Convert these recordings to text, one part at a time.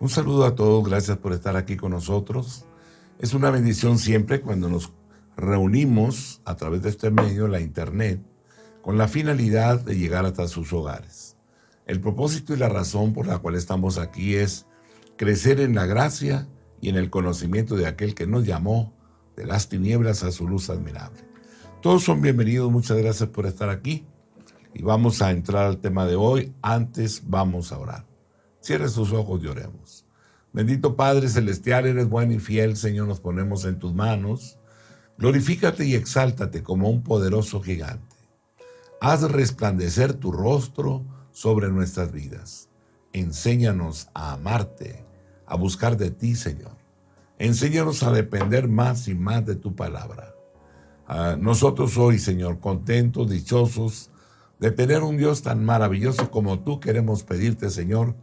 Un saludo a todos, gracias por estar aquí con nosotros. Es una bendición siempre cuando nos reunimos a través de este medio, la internet, con la finalidad de llegar hasta sus hogares. El propósito y la razón por la cual estamos aquí es crecer en la gracia y en el conocimiento de aquel que nos llamó de las tinieblas a su luz admirable. Todos son bienvenidos, muchas gracias por estar aquí y vamos a entrar al tema de hoy. Antes vamos a orar. Cierre sus ojos y oremos. Bendito Padre Celestial, eres bueno y fiel, Señor, nos ponemos en tus manos. Glorifícate y exáltate como un poderoso gigante. Haz resplandecer tu rostro sobre nuestras vidas. Enséñanos a amarte, a buscar de ti, Señor. Enséñanos a depender más y más de tu palabra. Nosotros hoy, Señor, contentos, dichosos de tener un Dios tan maravilloso como tú, queremos pedirte, Señor,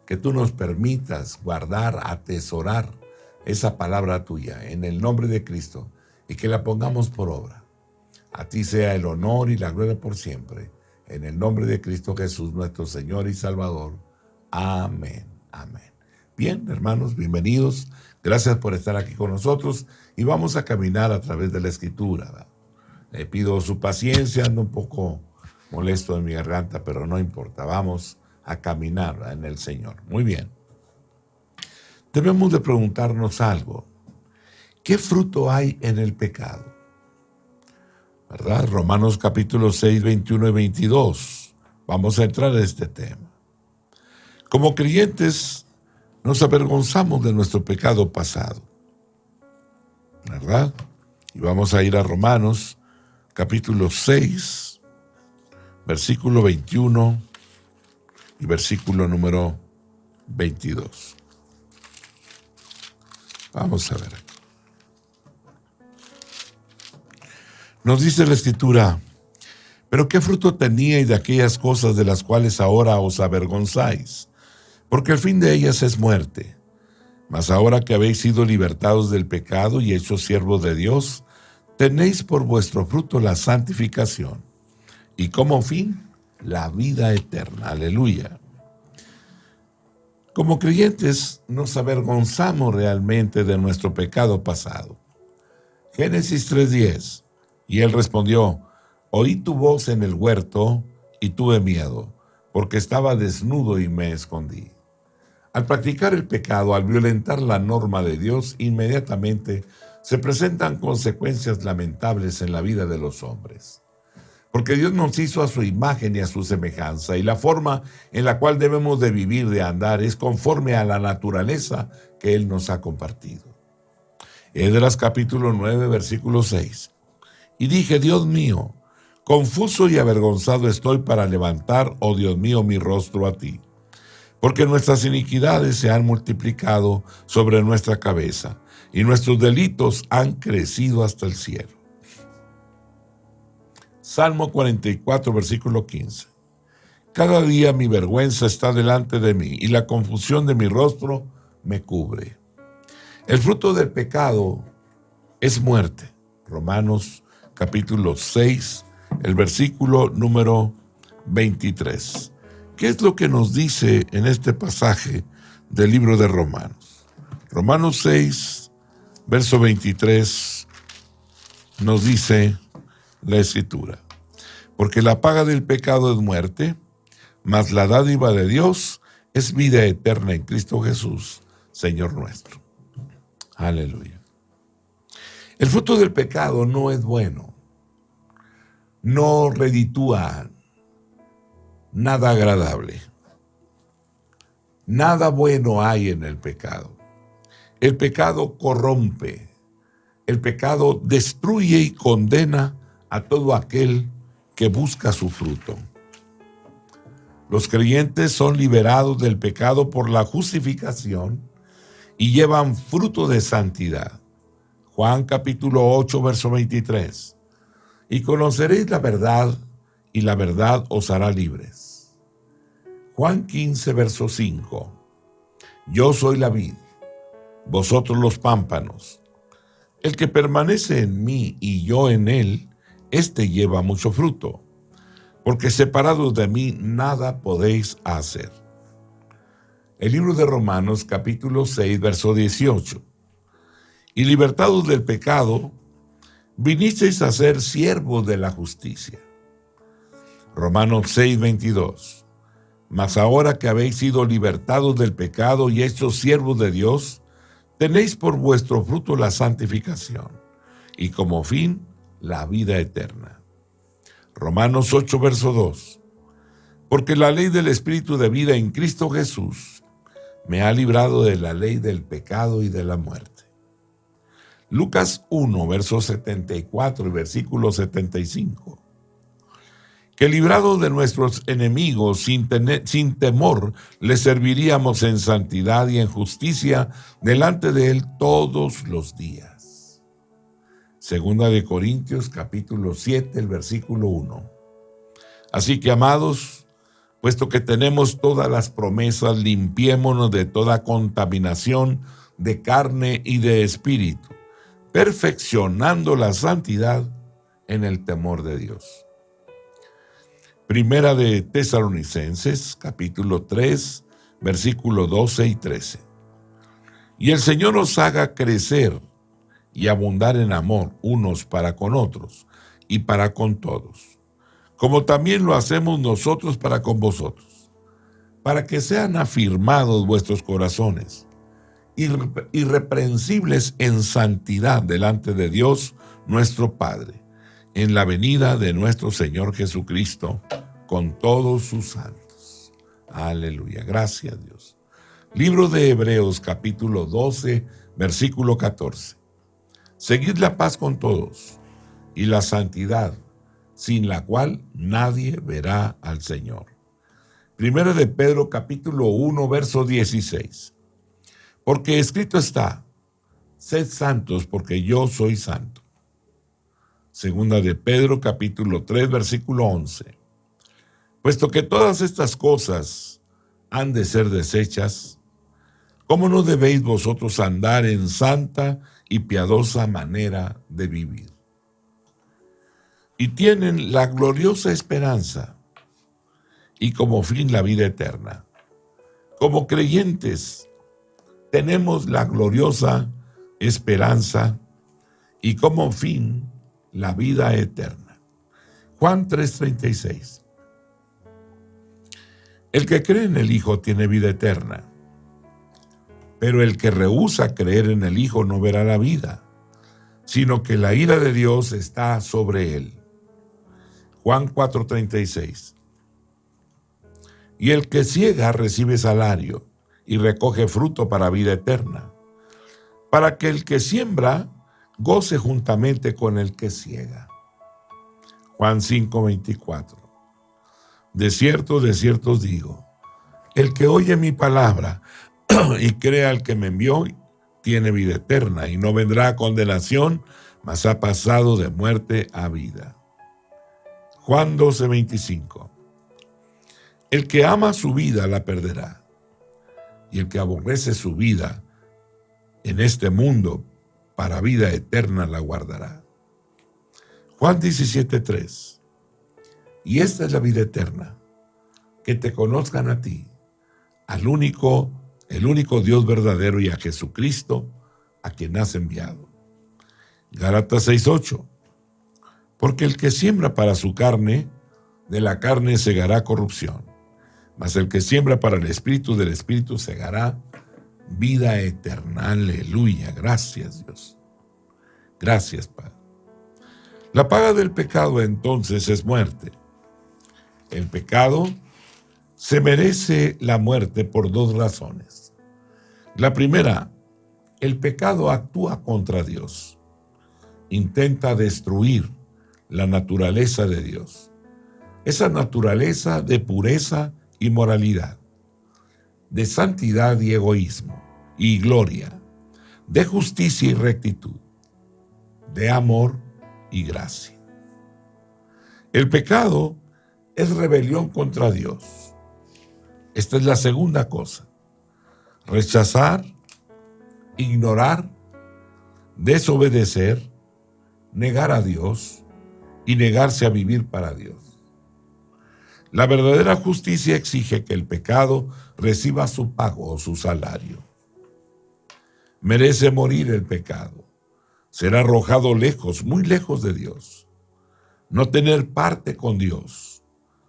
que tú nos permitas guardar, atesorar esa palabra tuya en el nombre de Cristo y que la pongamos por obra. A ti sea el honor y la gloria por siempre. En el nombre de Cristo Jesús, nuestro Señor y Salvador. Amén. Amén. Bien, hermanos, bienvenidos. Gracias por estar aquí con nosotros y vamos a caminar a través de la Escritura, ¿verdad? Le pido su paciencia, ando un poco molesto en mi garganta, pero no importa. Vamos a caminar en el Señor. Muy bien. Debemos de preguntarnos algo. ¿Qué fruto hay en el pecado? ¿Verdad? Romanos capítulo 6, 21 y 22. Vamos a entrar en este tema. Como creyentes, nos avergonzamos de nuestro pecado pasado. ¿Verdad? Y vamos a ir a Romanos capítulo 6, versículo 21 y versículo número 22. Vamos a ver. Nos dice la Escritura: pero qué fruto teníais de aquellas cosas de las cuales ahora os avergonzáis, porque el fin de ellas es muerte. Mas ahora que habéis sido libertados del pecado y hechos siervos de Dios, tenéis por vuestro fruto la santificación, y como fin, la vida eterna. Aleluya. Como creyentes nos avergonzamos realmente de nuestro pecado pasado. Génesis 3:10. Y él respondió: oí tu voz en el huerto y tuve miedo, porque estaba desnudo y me escondí. Al practicar el pecado, al violentar la norma de Dios, inmediatamente se presentan consecuencias lamentables en la vida de los hombres. Porque Dios nos hizo a su imagen y a su semejanza, y la forma en la cual debemos de vivir, de andar, es conforme a la naturaleza que Él nos ha compartido. Esdras capítulo 9, versículo 6. Y dije: Dios mío, confuso y avergonzado estoy para levantar, oh Dios mío, mi rostro a ti. Porque nuestras iniquidades se han multiplicado sobre nuestra cabeza, y nuestros delitos han crecido hasta el cielo. Salmo 44, versículo 15. Cada día mi vergüenza está delante de mí, y la confusión de mi rostro me cubre. El fruto del pecado es muerte. Romanos capítulo 6, el versículo número 23. ¿Qué es lo que nos dice en este pasaje del libro de Romanos? Romanos 6, verso 23, nos dice la Escritura: porque la paga del pecado es muerte, mas la dádiva de Dios es vida eterna en Cristo Jesús, Señor nuestro. Aleluya. El fruto del pecado no es bueno, no reditúa nada agradable. Nada bueno hay en el pecado. El pecado corrompe, el pecado destruye y condena a todo aquel que busca su fruto. Los creyentes son liberados del pecado por la justificación y llevan fruto de santidad. Juan capítulo 8, verso 23. Y conoceréis la verdad, y la verdad os hará libres. Juan 15, verso 5. Yo soy la vid, vosotros los pámpanos. El que permanece en mí y yo en él, éste lleva mucho fruto, porque separados de mí nada podéis hacer. El libro de Romanos, capítulo 6, verso 18. Y libertados del pecado, vinisteis a ser siervos de la justicia. Romanos 6, 22. Mas ahora que habéis sido libertados del pecado y hechos siervos de Dios, tenéis por vuestro fruto la santificación y como fin la vida eterna. Romanos 8, verso 2. Porque la ley del Espíritu de vida en Cristo Jesús me ha librado de la ley del pecado y de la muerte. Lucas 1, verso 74 y versículo 75. Que librados de nuestros enemigos sin temor, les serviríamos en santidad y en justicia delante de Él todos los días. Segunda de Corintios, capítulo 7, el versículo 1. Así que, amados, puesto que tenemos todas las promesas, limpiémonos de toda contaminación de carne y de espíritu, perfeccionando la santidad en el temor de Dios. Primera de Tesalonicenses, capítulo 3, versículo 12 y 13. Y el Señor os haga crecer y abundar en amor unos para con otros y para con todos, como también lo hacemos nosotros para con vosotros, para que sean afirmados vuestros corazones, irreprensibles en santidad delante de Dios nuestro Padre, en la venida de nuestro Señor Jesucristo con todos sus santos. Aleluya, gracias Dios. Libro de Hebreos, capítulo 12, versículo 14. Seguid la paz con todos y la santidad, sin la cual nadie verá al Señor. Primera de Pedro, capítulo 1, verso 16. Porque escrito está, sed santos porque yo soy santo. Segunda de Pedro, capítulo 3, versículo 11. Puesto que todas estas cosas han de ser deshechas, ¿cómo no debéis vosotros andar en santa y piadosa manera de vivir? Y tienen la gloriosa esperanza y como fin la vida eterna. Como creyentes tenemos la gloriosa esperanza y como fin la vida eterna. Juan 3:36. El que cree en el Hijo tiene vida eterna, pero el que rehúsa creer en el Hijo no verá la vida, sino que la ira de Dios está sobre él. Juan 4:36. Y el que ciega recibe salario y recoge fruto para vida eterna, para que el que siembra goce juntamente con el que ciega. Juan 5:24. De cierto os digo, el que oye mi palabra y crea al que me envió, tiene vida eterna y no vendrá a condenación, mas ha pasado de muerte a vida. Juan 12:25. El que ama su vida la perderá, y el que aborrece su vida en este mundo para vida eterna la guardará. Juan 17:3. Y esta es la vida eterna, que te conozcan a ti, el único Dios verdadero y a Jesucristo, a quien has enviado. Gálatas 6:8. Porque el que siembra para su carne, de la carne segará corrupción, mas el que siembra para el Espíritu, del Espíritu segará vida eterna. Aleluya, gracias Dios. Gracias Padre. La paga del pecado entonces es muerte. El pecado se merece la muerte por dos razones. La primera, el pecado actúa contra Dios. Intenta destruir la naturaleza de Dios. Esa naturaleza de pureza y moralidad, de santidad y egoísmo y gloria, de justicia y rectitud, de amor y gracia. El pecado es rebelión contra Dios. Esta es la segunda cosa. Rechazar, ignorar, desobedecer, negar a Dios y negarse a vivir para Dios. La verdadera justicia exige que el pecado reciba su pago o su salario. Merece morir el pecado, ser arrojado lejos, muy lejos de Dios, no tener parte con Dios,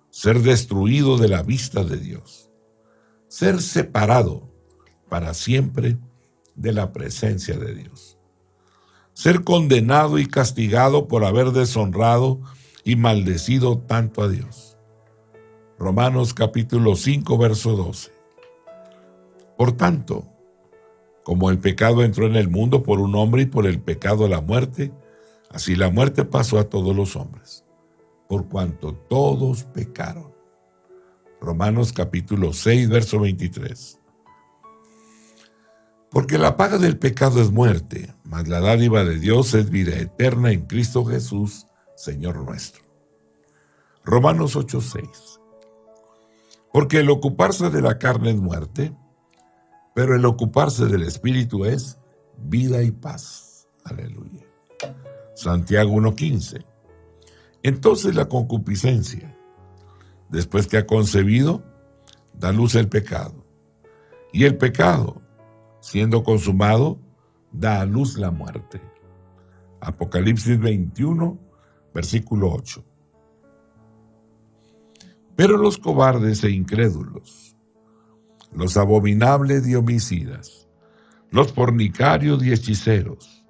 ser destruido de la vista de Dios, ser separado para siempre de la presencia de Dios, ser condenado y castigado por haber deshonrado y maldecido tanto a Dios. Romanos capítulo 5, verso 12. Por tanto, como el pecado entró en el mundo por un hombre y por el pecado la muerte, así la muerte pasó a todos los hombres, por cuanto todos pecaron. Romanos capítulo 6, verso 23. Porque la paga del pecado es muerte, mas la dádiva de Dios es vida eterna en Cristo Jesús, Señor nuestro. Romanos 8, 6. Porque el ocuparse de la carne es muerte, pero el ocuparse del Espíritu es vida y paz. Aleluya. Santiago 1:15. Entonces la concupiscencia, después que ha concebido, da luz el pecado. Y el pecado, siendo consumado, da a luz la muerte. Apocalipsis 21, versículo 8. Pero los cobardes e incrédulos, los abominables y homicidas, los fornicarios y hechiceros,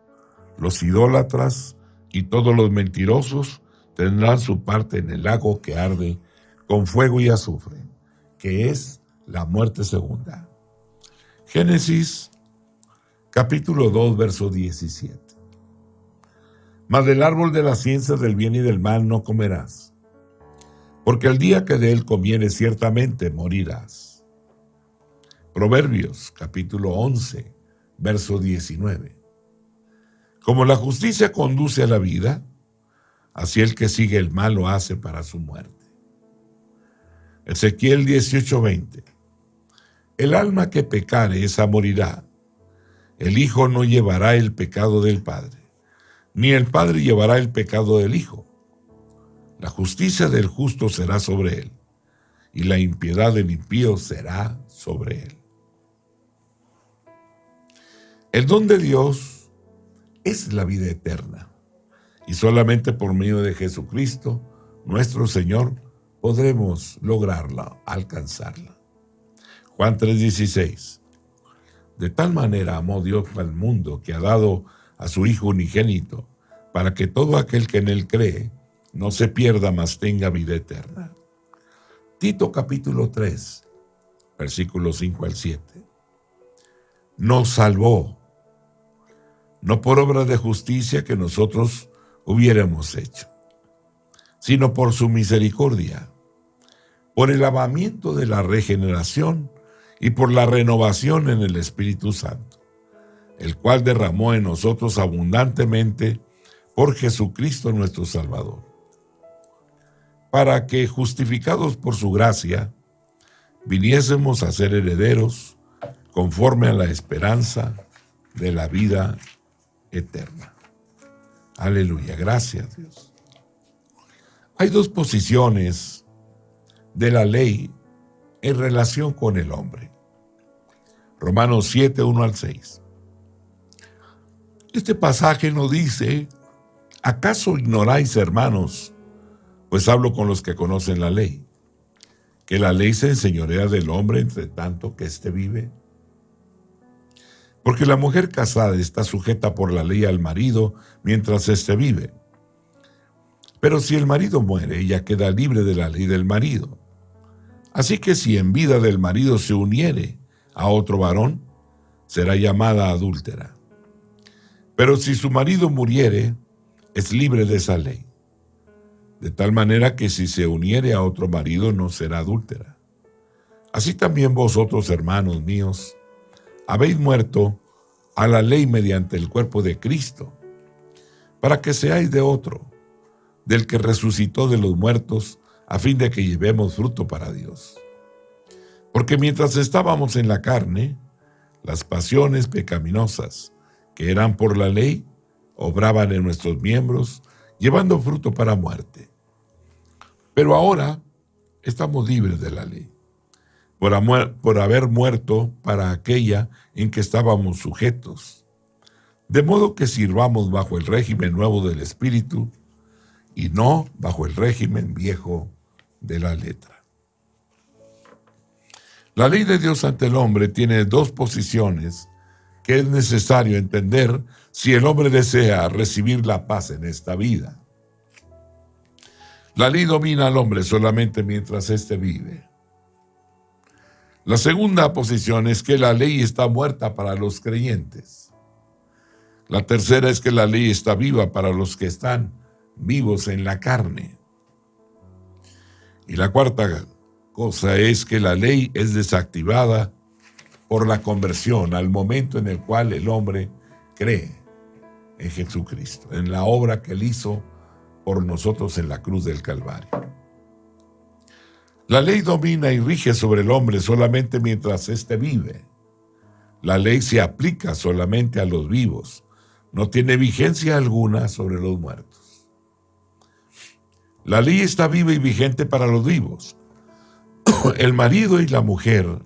los idólatras y todos los mentirosos tendrán su parte en el lago que arde con fuego y azufre, que es la muerte segunda. Génesis capítulo 2, verso 17. Mas del árbol de la ciencia del bien y del mal no comerás, porque el día que de él comieres ciertamente morirás. Proverbios capítulo 11, verso 19. Como la justicia conduce a la vida, así el que sigue el mal lo hace para su muerte. Ezequiel 18:20. El alma que pecare, esa morirá. El hijo no llevará el pecado del padre, ni el padre llevará el pecado del hijo. La justicia del justo será sobre él, y la impiedad del impío será sobre él. El don de Dios es la vida eterna, y solamente por medio de Jesucristo, nuestro Señor, podremos lograrla, alcanzarla. Juan 3:16. De tal manera amó Dios al mundo que ha dado a su Hijo unigénito, para que todo aquel que en él cree no se pierda, mas tenga vida eterna. Tito capítulo 3, versículos 5 al 7. Nos salvó, no por obra de justicia que nosotros hubiéramos hecho, sino por su misericordia, por el lavamiento de la regeneración y por la renovación en el Espíritu Santo, el cual derramó en nosotros abundantemente por Jesucristo nuestro Salvador, para que, justificados por su gracia, viniésemos a ser herederos conforme a la esperanza de la vida eterna. Aleluya, gracias Dios. Hay dos posiciones de la ley en relación con el hombre. Romanos 7, 1 al 6. Este pasaje nos dice: ¿acaso ignoráis, hermanos? Pues hablo con los que conocen la ley, que la ley se enseñorea del hombre entre tanto que éste vive. Porque la mujer casada está sujeta por la ley al marido mientras éste vive. Pero si el marido muere, ella queda libre de la ley del marido. Así que si en vida del marido se uniere a otro varón, será llamada adúltera. Pero si su marido muriere, es libre de esa ley. De tal manera que si se uniere a otro marido no será adúltera. Así también vosotros, hermanos míos, habéis muerto a la ley mediante el cuerpo de Cristo, para que seáis de otro, del que resucitó de los muertos, a fin de que llevemos fruto para Dios. Porque mientras estábamos en la carne, las pasiones pecaminosas, que eran por la ley, obraban en nuestros miembros, llevando fruto para muerte. Pero ahora, Estamos libres de la ley, por haber muerto para aquella en que estábamos sujetos, de modo que sirvamos bajo el régimen nuevo del Espíritu y no bajo el régimen viejo de la letra. La ley de Dios ante el hombre tiene dos posiciones que es necesario entender si el hombre desea recibir la paz en esta vida. La ley domina al hombre solamente mientras éste vive. La segunda posición es que la ley está muerta para los creyentes. La tercera es que la ley está viva para los que están vivos en la carne. Y la cuarta cosa es que la ley es desactivada por la conversión al momento en el cual el hombre cree en Jesucristo, en la obra que él hizo por nosotros en la cruz del Calvario. La ley domina y rige sobre el hombre solamente mientras éste vive. La ley se aplica solamente a los vivos, no tiene vigencia alguna sobre los muertos. La ley está viva y vigente para los vivos. El marido y la mujer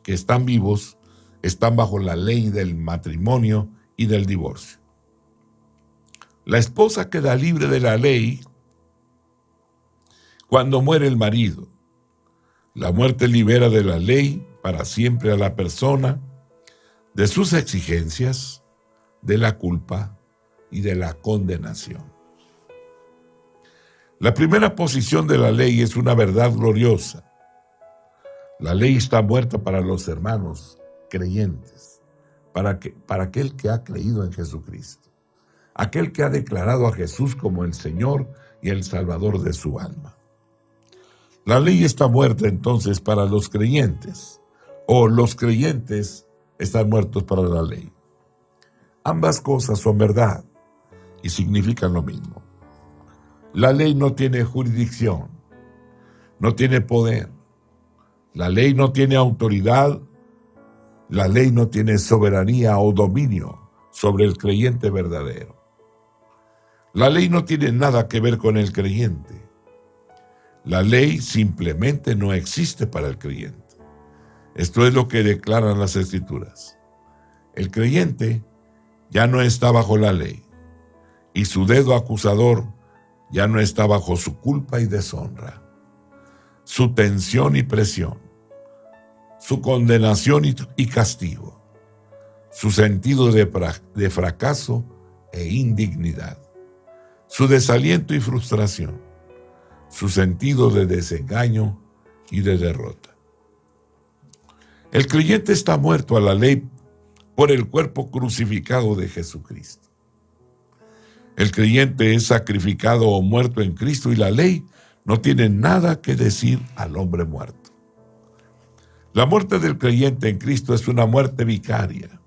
que están vivos están bajo la ley del matrimonio y del divorcio. La esposa queda libre de la ley cuando muere el marido. La muerte libera de la ley para siempre a la persona de sus exigencias, de la culpa y de la condenación. La primera posición de la ley es una verdad gloriosa. La ley está muerta para los hermanos creyentes, para aquel que ha creído en Jesucristo, aquel que ha declarado a Jesús como el Señor y el Salvador de su alma. La ley está muerta entonces para los creyentes, o los creyentes están muertos para la ley. Ambas cosas son verdad y significan lo mismo. La ley no tiene jurisdicción, no tiene poder. La ley no tiene autoridad, la ley no tiene soberanía o dominio sobre el creyente verdadero. La ley no tiene nada que ver con el creyente. La ley simplemente no existe para el creyente. Esto es lo que declaran las Escrituras. El creyente ya no está bajo la ley y su dedo acusador ya no está bajo su culpa y deshonra, su tensión y presión, su condenación y castigo, su sentido de fracaso e indignidad, su desaliento y frustración, su sentido de desengaño y de derrota. El creyente está muerto a la ley por el cuerpo crucificado de Jesucristo. El creyente es sacrificado o muerto en Cristo y la ley no tiene nada que decir al hombre muerto. La muerte del creyente en Cristo es una muerte vicaria.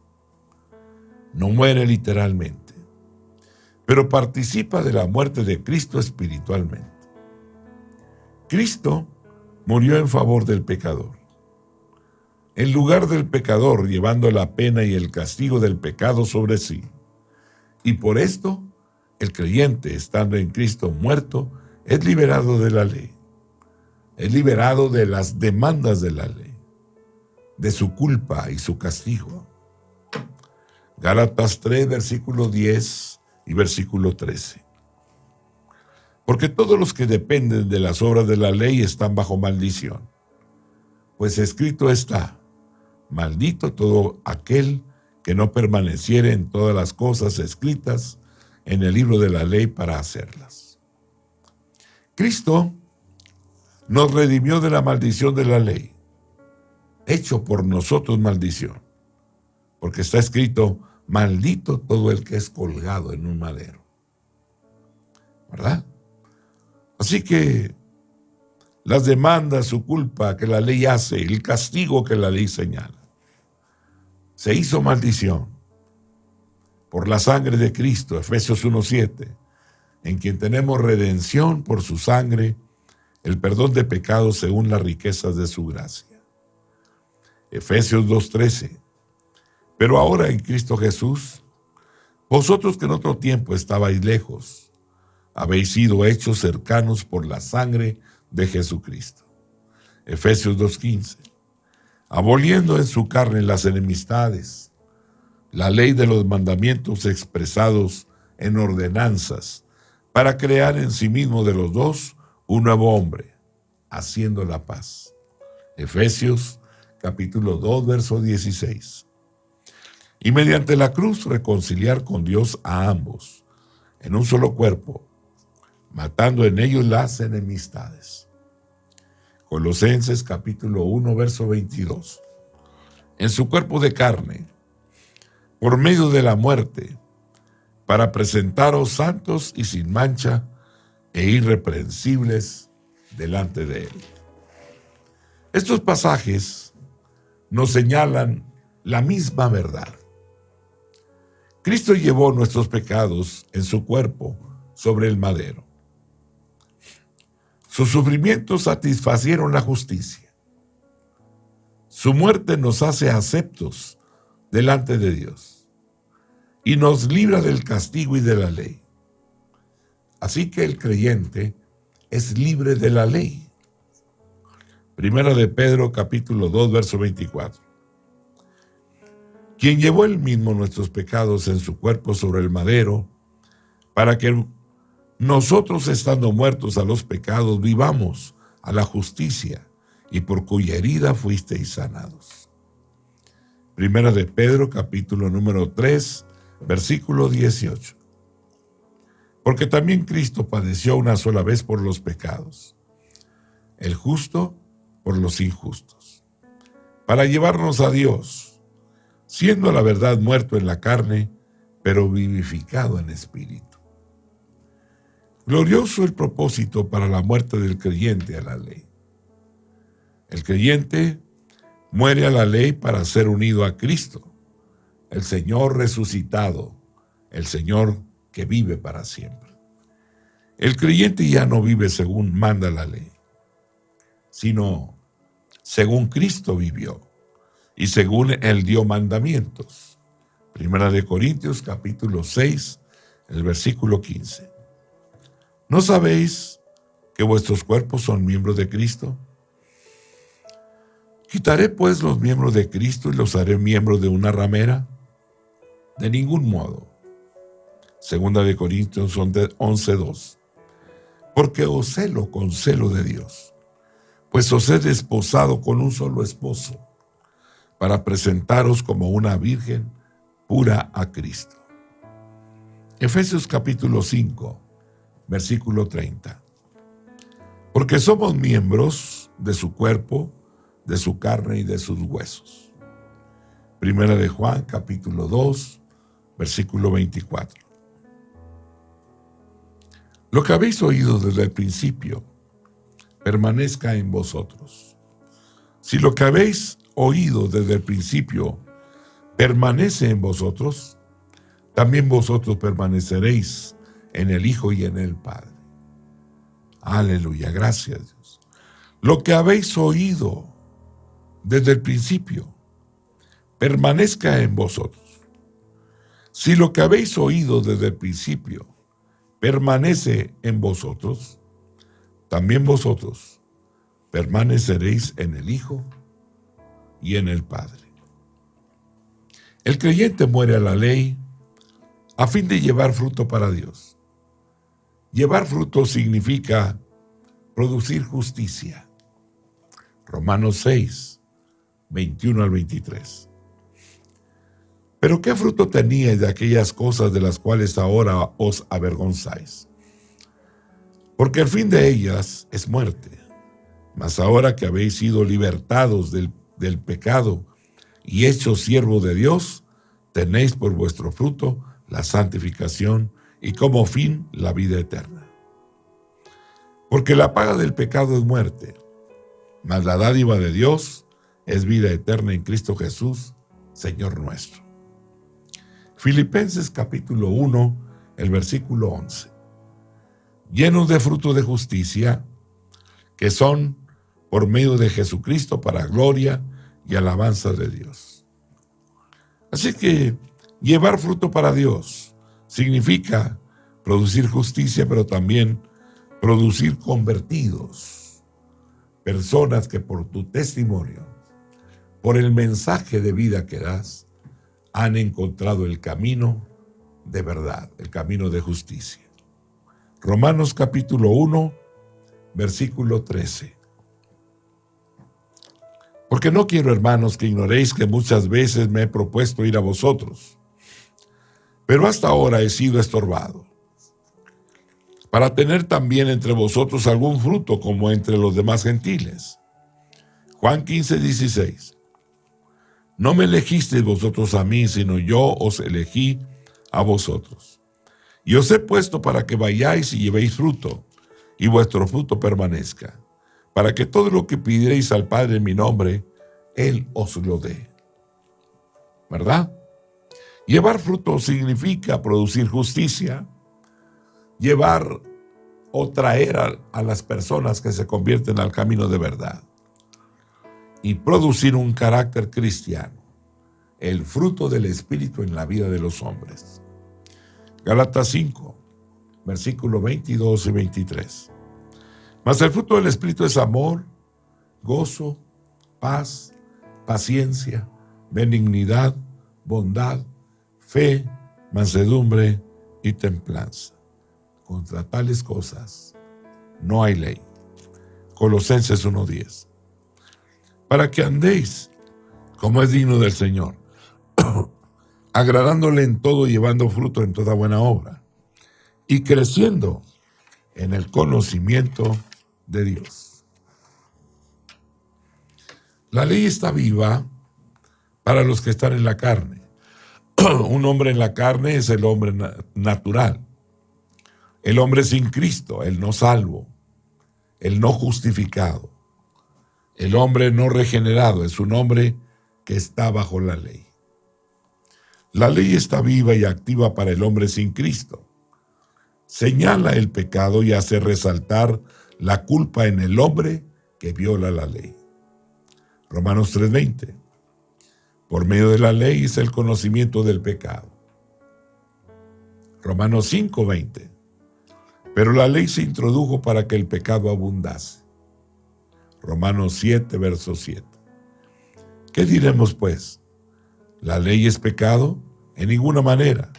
No muere literalmente, pero participa de la muerte de Cristo espiritualmente. Cristo murió en favor del pecador. En lugar del pecador, llevando la pena y el castigo del pecado sobre sí. Y por esto, el creyente, estando en Cristo muerto, es liberado de la ley. Es liberado de las demandas de la ley, de su culpa y su castigo. Gálatas 3, versículo 10 y versículo 13. Porque todos los que dependen de las obras de la ley están bajo maldición. Pues escrito está: maldito todo aquel que no permaneciere en todas las cosas escritas en el libro de la ley para hacerlas. Cristo nos redimió de la maldición de la ley, hecho por nosotros maldición, porque está escrito: maldito todo el que es colgado en un madero. ¿Verdad? Así que las demandas, su culpa que la ley hace, el castigo que la ley señala, se hizo maldición por la sangre de Cristo, Efesios 1:7, en quien tenemos redención por su sangre, el perdón de pecados según las riquezas de su gracia. Efesios 2:13. Pero ahora en Cristo Jesús, vosotros que en otro tiempo estabais lejos, habéis sido hechos cercanos por la sangre de Jesucristo. Efesios 2:15. Aboliendo en su carne las enemistades, la ley de los mandamientos expresados en ordenanzas, para crear en sí mismo de los dos un nuevo hombre, haciendo la paz. Efesios capítulo 2, verso 16. Y mediante la cruz reconciliar con Dios a ambos, en un solo cuerpo, matando en ellos las enemistades. Colosenses capítulo 1, verso 22. En su cuerpo de carne, por medio de la muerte, para presentaros santos y sin mancha e irreprensibles delante de Él. Estos pasajes nos señalan la misma verdad. Cristo llevó nuestros pecados en su cuerpo sobre el madero. Sus sufrimientos satisfacieron la justicia. Su muerte nos hace aceptos delante de Dios y nos libra del castigo y de la ley. Así que el creyente es libre de la ley. Primera de Pedro, capítulo 2, verso 24. Quien llevó él mismo nuestros pecados en su cuerpo sobre el madero, para que nosotros, estando muertos a los pecados, vivamos a la justicia, y por cuya herida fuisteis sanados. Primera de Pedro, capítulo número 3, versículo 18. Porque también Cristo padeció una sola vez por los pecados, el justo por los injustos, para llevarnos a Dios, siendo a la verdad muerto en la carne, pero vivificado en espíritu. Glorioso el propósito para la muerte del creyente a la ley. El creyente muere a la ley para ser unido a Cristo, el Señor resucitado, el Señor que vive para siempre. El creyente ya no vive según manda la ley, sino según Cristo vivió y según Él dio mandamientos. Primera de Corintios, capítulo 6, el versículo 15. ¿No sabéis que vuestros cuerpos son miembros de Cristo? ¿Quitaré pues los miembros de Cristo y los haré miembros de una ramera? De ningún modo. Segunda de Corintios 11:2. Porque os celo con celo de Dios, pues os he desposado con un solo esposo, para presentaros como una virgen pura a Cristo. Efesios capítulo 5, versículo 30. Porque somos miembros de su cuerpo, de su carne y de sus huesos. Primera de Juan, capítulo 2, versículo 24. Lo que habéis oído desde el principio, permanezca en vosotros. Si lo que habéis oído desde el principio permanece en vosotros, también vosotros permaneceréis en el Hijo y en el Padre. Aleluya, gracias Dios. Lo que habéis oído desde el principio permanezca en vosotros. Si lo que habéis oído desde el principio permanece en vosotros, también vosotros permaneceréis en el Hijo y en el Padre. El creyente muere a la ley a fin de llevar fruto para Dios. Llevar fruto significa producir justicia. Romanos 6, 21 al 23. Pero ¿qué fruto teníais de aquellas cosas de las cuales ahora os avergonzáis? Porque el fin de ellas es muerte. Mas ahora que habéis sido libertados del pecado y hechos siervos de Dios, tenéis por vuestro fruto la santificación y como fin la vida eterna. Porque la paga del pecado es muerte, mas la dádiva de Dios es vida eterna en Cristo Jesús, Señor nuestro. Filipenses capítulo 1, el versículo 11. Llenos de fruto de justicia, que son por medio de Jesucristo para gloria y alabanza de Dios. Así que llevar fruto para Dios significa producir justicia, pero también producir convertidos. personas que por tu testimonio, por el mensaje de vida que das, han encontrado el camino de verdad, el camino de justicia. Romanos capítulo 1, versículo 13. Porque no quiero, hermanos, que ignoréis que muchas veces me he propuesto ir a vosotros, pero hasta ahora he sido estorbado, para tener también entre vosotros algún fruto como entre los demás gentiles. Juan 15, 16. No me elegisteis vosotros a mí, sino yo os elegí a vosotros. Y os he puesto para que vayáis y llevéis fruto, y vuestro fruto permanezca, para que todo lo que pidierais al Padre en mi nombre, Él os lo dé. ¿Verdad? Llevar fruto significa producir justicia, llevar o traer a las personas que se convierten al camino de verdad y producir un carácter cristiano, el fruto del Espíritu en la vida de los hombres. Gálatas 5, versículos 22 y 23. Mas el fruto del Espíritu es amor, gozo, paz, paciencia, benignidad, bondad, fe, mansedumbre y templanza. Contra tales cosas no hay ley. Colosenses 1:10. Para que andéis como es digno del Señor, agradándole en todo, llevando fruto en toda buena obra y creciendo en el conocimiento de Dios. La ley está viva para los que están en la carne. Un hombre en la carne es el hombre natural, el hombre sin Cristo, el no salvo, el no justificado, el hombre no regenerado, es un hombre que está bajo la ley. La ley está viva y activa para el hombre sin Cristo. Señala el pecado y hace resaltar la culpa en el hombre que viola la ley. Romanos 3:20. Por medio de la ley es el conocimiento del pecado. Romanos 5:20. Pero la ley se introdujo para que el pecado abundase. Romanos 7, verso 7. ¿Qué diremos pues? ¿La ley es pecado? En ninguna manera.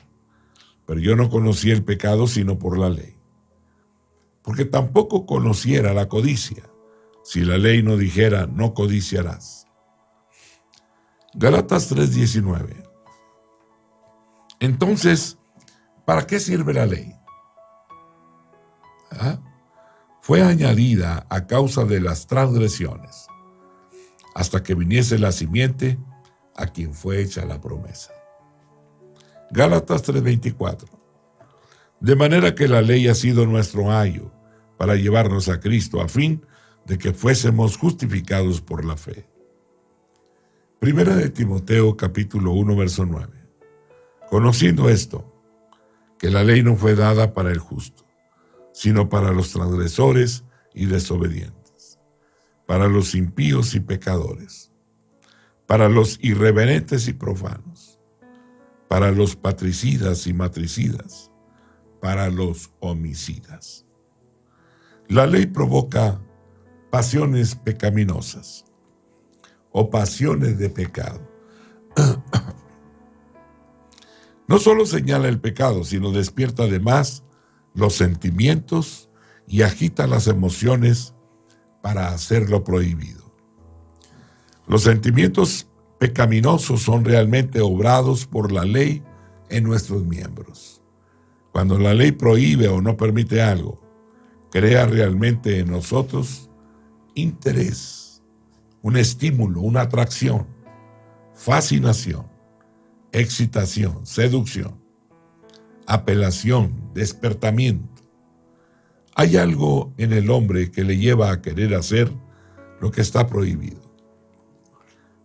Pero yo no conocí el pecado sino por la ley. Porque tampoco conociera la codicia, si la ley no dijera, no codiciarás. Gálatas 3:19. Entonces, ¿para qué sirve la ley? Fue añadida a causa de las transgresiones, hasta que viniese la simiente a quien fue hecha la promesa. Gálatas 3:24. De manera que la ley ha sido nuestro ayo para llevarnos a Cristo, a fin de que fuésemos justificados por la fe. Primera de Timoteo capítulo 1, verso 9. Conociendo esto, que la ley no fue dada para el justo, sino para los transgresores y desobedientes, para los impíos y pecadores, para los irreverentes y profanos, para los patricidas y matricidas, para los homicidas. La ley provoca pasiones pecaminosas o pasiones de pecado. No solo señala el pecado, sino despierta además los sentimientos y agita las emociones para hacerlo prohibido. Los sentimientos pecaminosos son realmente obrados por la ley en nuestros miembros. Cuando la ley prohíbe o no permite algo, crea realmente en nosotros interés, un estímulo, una atracción, fascinación, excitación, seducción, apelación, despertamiento. Hay algo en el hombre que le lleva a querer hacer lo que está prohibido.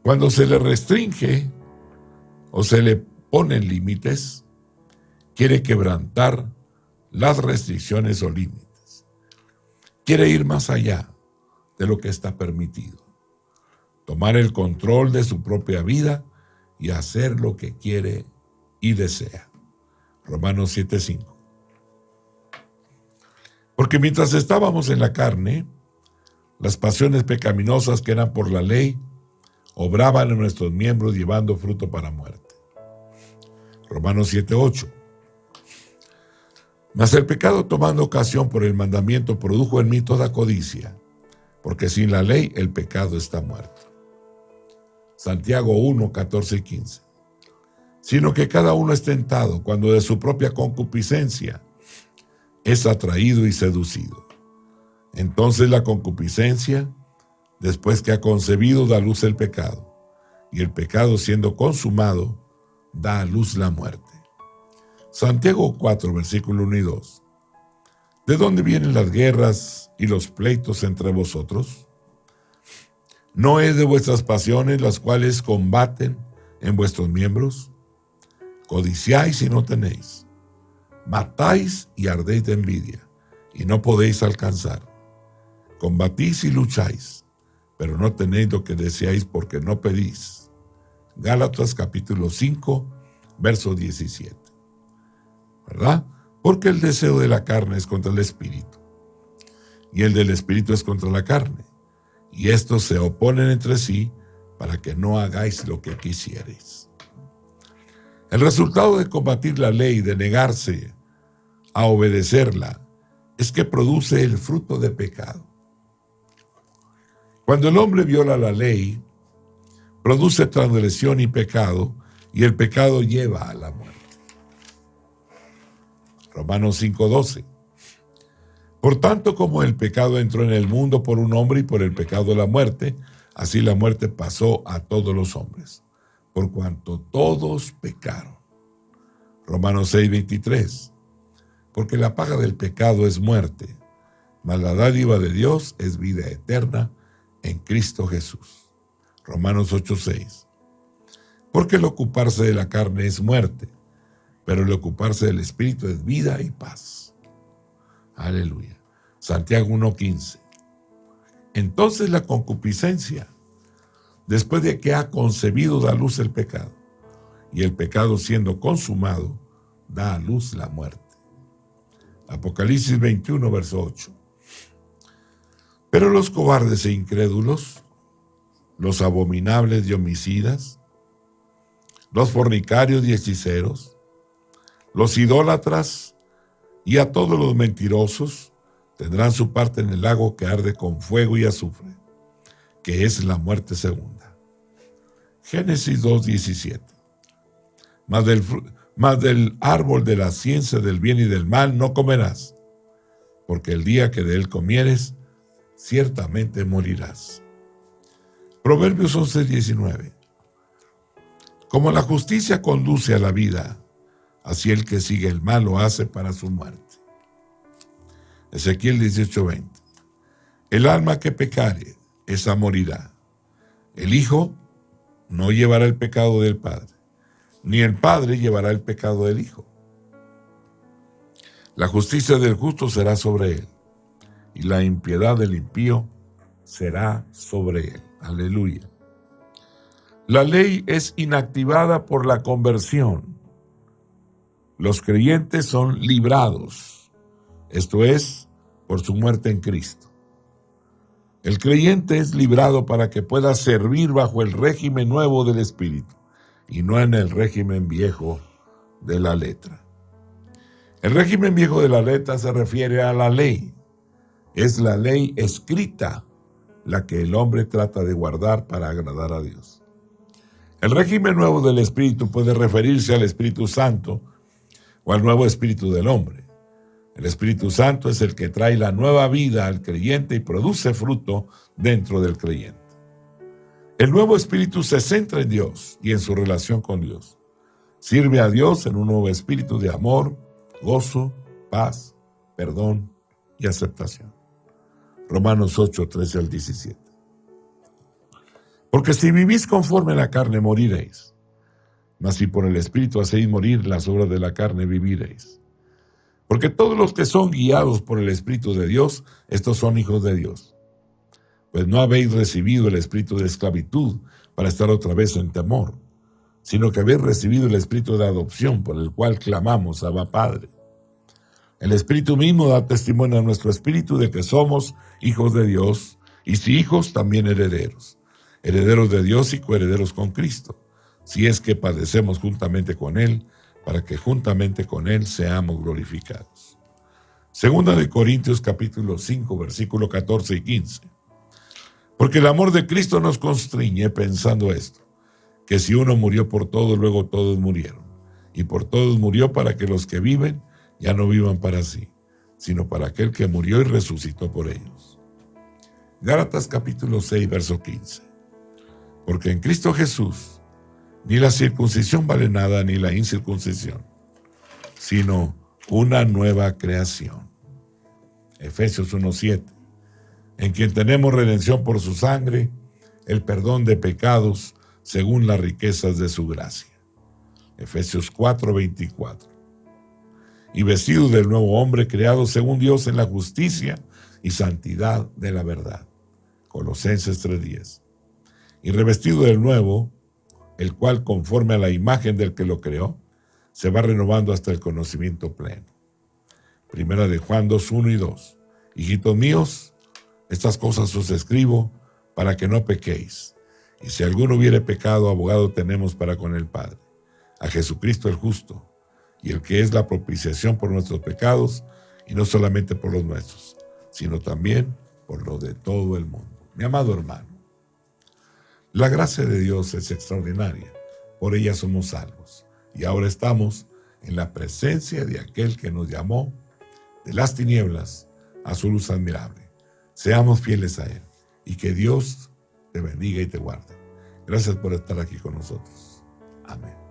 Cuando se le restringe o se le ponen límites, quiere quebrantar las restricciones o límites. Quiere ir más allá de lo que está permitido. Tomar el control de su propia vida y hacer lo que quiere y desea. Romanos 7:5. Porque mientras estábamos en la carne, Las pasiones pecaminosas que eran por la ley obraban en nuestros miembros llevando fruto para muerte. Romanos 7:8. Mas el pecado, tomando ocasión por el mandamiento, produjo en mí toda codicia, porque sin la ley el pecado está muerto. Santiago 1:14 y 15. Sino que cada uno es tentado cuando de su propia concupiscencia es atraído y seducido. Entonces la concupiscencia, después que ha concebido, da a luz el pecado, y el pecado, siendo consumado, da a luz la muerte. Santiago 4, versículo 1 y 2. ¿De dónde vienen las guerras y los pleitos entre vosotros? ¿No es de vuestras pasiones las cuales combaten en vuestros miembros? Codiciáis y no tenéis, matáis y ardéis de envidia, y no podéis alcanzar. Combatís y lucháis, pero no tenéis lo que deseáis porque no pedís. Gálatas capítulo 5, verso 17. ¿Verdad? Porque el deseo de la carne es contra el espíritu, y el del espíritu es contra la carne, y estos se oponen entre sí para que no hagáis lo que quisierais. El resultado de combatir la ley, de negarse a obedecerla, es que produce el fruto de pecado. Cuando el hombre viola la ley, produce transgresión y pecado, y el pecado lleva a la muerte. Romanos 5:12. Por tanto, como el pecado entró en el mundo por un hombre y por el pecado la muerte, así la muerte pasó a todos los hombres, por cuanto todos pecaron. Romanos 6:23. Porque la paga del pecado es muerte, mas la dádiva de Dios es vida eterna en Cristo Jesús. Romanos 8:6. Porque el ocuparse de la carne es muerte, pero el ocuparse del Espíritu es vida y paz. Aleluya. Santiago 1:15. Entonces la concupiscencia, después de que ha concebido, da a luz el pecado, y el pecado, siendo consumado, da a luz la muerte. Apocalipsis 21, verso 8. Pero los cobardes e incrédulos, los abominables y homicidas, los fornicarios y hechiceros, los idólatras y a todos los mentirosos tendrán su parte en el lago que arde con fuego y azufre, que es la muerte segunda. Génesis 2:17. Mas del árbol de la ciencia del bien y del mal no comerás, porque el día que de él comieres, ciertamente morirás. Proverbios 11:19. Como la justicia conduce a la vida, así el que sigue el mal lo hace para su muerte. Ezequiel 18:20. El alma que pecare, esa morirá. El hijo no llevará el pecado del padre, ni el padre llevará el pecado del hijo. La justicia del justo será sobre él, y la impiedad del impío será sobre él. Aleluya. La ley es inactivada por la conversión. Los creyentes son librados, esto es, por su muerte en Cristo. El creyente es librado para que pueda servir bajo el régimen nuevo del Espíritu y no en el régimen viejo de la letra. El régimen viejo de la letra se refiere a la ley. Es la ley escrita la que el hombre trata de guardar para agradar a Dios. El régimen nuevo del Espíritu puede referirse al Espíritu Santo o al nuevo espíritu del hombre. El Espíritu Santo es el que trae la nueva vida al creyente y produce fruto dentro del creyente. El nuevo espíritu se centra en Dios y en su relación con Dios. Sirve a Dios en un nuevo espíritu de amor, gozo, paz, perdón y aceptación. Romanos 8, 13 al 17. Porque si vivís conforme a la carne, moriréis. Mas si por el Espíritu hacéis morir las obras de la carne, viviréis. Porque todos los que son guiados por el Espíritu de Dios, estos son hijos de Dios. Pues no habéis recibido el espíritu de esclavitud para estar otra vez en temor, sino que habéis recibido el espíritu de adopción por el cual clamamos, Abba Padre. El Espíritu mismo da testimonio a nuestro espíritu de que somos hijos de Dios, y si hijos, también herederos, herederos de Dios y coherederos con Cristo, si es que padecemos juntamente con Él, para que juntamente con Él seamos glorificados. Segunda de Corintios capítulo 5, versículo 14 y 15. Porque el amor de Cristo nos constriñe pensando esto, que si uno murió por todos, luego todos murieron. Y por todos murió para que los que viven ya no vivan para sí, sino para aquel que murió y resucitó por ellos. Gálatas capítulo 6, verso 15. Porque en Cristo Jesús ni la circuncisión vale nada ni la incircuncisión, sino una nueva creación. Efesios 1:7. En quien tenemos redención por su sangre, el perdón de pecados según las riquezas de su gracia. Efesios 4:24. Y vestidos del nuevo hombre creado según Dios en la justicia y santidad de la verdad. Colosenses 3:10. Y revestido del nuevo, el cual conforme a la imagen del que lo creó, se va renovando hasta el conocimiento pleno. Primera de Juan 2:1 y 2. Hijitos míos, estas cosas os escribo para que no pequéis. Y si alguno hubiere pecado, abogado tenemos para con el Padre, a Jesucristo el justo, y el que es la propiciación por nuestros pecados, y no solamente por los nuestros, sino también por los de todo el mundo. Mi amado hermano, la gracia de Dios es extraordinaria, por ella somos salvos, y ahora estamos en la presencia de aquel que nos llamó de las tinieblas a su luz admirable. Seamos fieles a Él, y que Dios te bendiga y te guarde. Gracias por estar aquí con nosotros. Amén.